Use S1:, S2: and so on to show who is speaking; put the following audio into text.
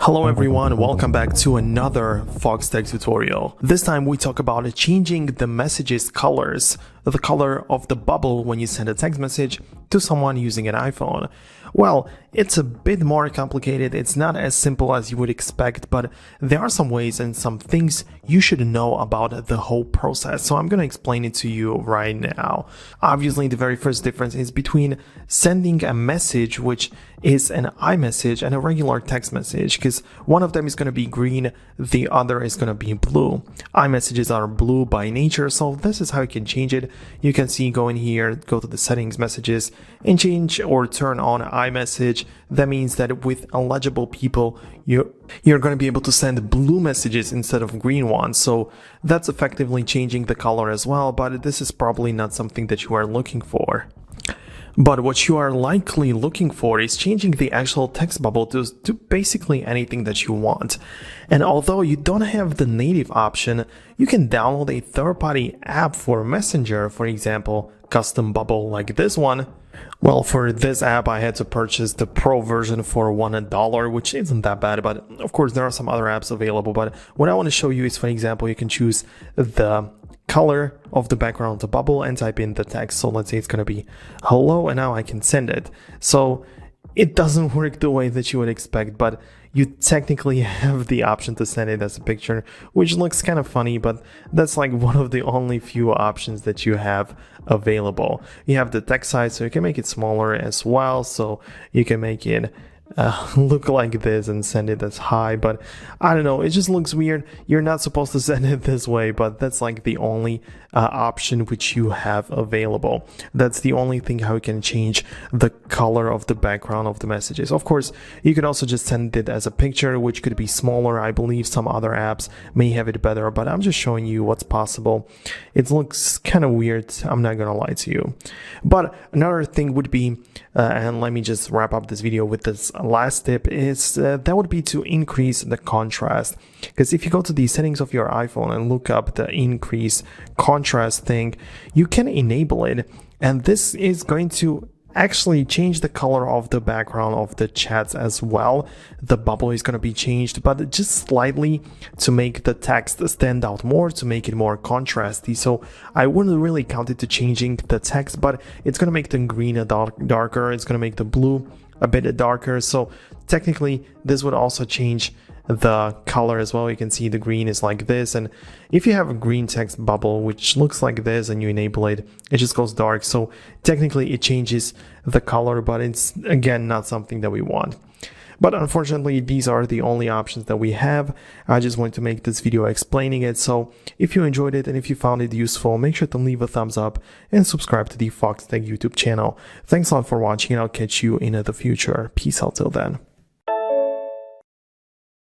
S1: Hello everyone, welcome back to another Foxtecc tutorial. This time we talk about changing the message's colors, the color of the bubble when you send a text message to someone using an iPhone. Well, it's a bit more complicated. It's not as simple as you would expect, but there are some ways and some things you should know about the whole process. So I'm going to explain it to you right now. Obviously, the very first difference is between sending a message, which is an iMessage, and a regular text message, because one of them is going to be green, the other is going to be blue. iMessages are blue by nature, so this is how you can change it. You can see, go in here, go to the settings, messages, and change or turn on iMessage. That means that with eligible people, you're going to be able to send blue messages instead of green ones. So that's effectively changing the color as well, but this is probably not something that you are looking for. But what you are likely looking for is changing the actual text bubble to basically anything that you want. And although you don't have the native option, you can download a third-party app for Messenger, for example, custom bubble like this one. Well, for this app, I had to purchase the Pro version for $1, which isn't that bad, but of course there are some other apps available. But what I want to show you is, for example, you can choose the color of the background of the bubble and type in the text. So let's say it's going to be hello, and now I can send it. So it doesn't work the way that you would expect, but you technically have the option to send it as a picture, which looks kind of funny, but that's like one of the only few options that you have available. You have the text size, so you can make it smaller as well, so you can make it look like this and send it as high, but I don't know, it just looks weird. You're not supposed to send it this way, but that's like the only option which you have available. That's the only thing how you can change the color of the background of the messages. Of course, you can also just send it as a picture, which could be smaller. I believe some other apps may have it better, but I'm just showing you what's possible. It looks kind of weird, I'm not gonna lie to you. But another thing would be, and let me just wrap up this video with this last tip, is that would be to increase the contrast. Because if you go to the settings of your iPhone and look up the increase contrast thing, you can enable it, and this is going to actually change the color of the background of the chats as well. The bubble is going to be changed, but just slightly, to make the text stand out more, to make it more contrasty. So I wouldn't really count it to changing the text, but it's going to make the green a darker, it's going to make the blue a bit darker. So technically this would also change the color as well. You can see the green is like this, and if you have a green text bubble which looks like this and you enable it, it just goes dark. So technically it changes the color, but it's again not something that we want. But unfortunately, these are the only options that we have. I just wanted to make this video explaining it. So if you enjoyed it and if you found it useful, make sure to leave a thumbs up and subscribe to the Foxtecc YouTube channel. Thanks a lot for watching, and I'll catch you in the future. Peace out till then.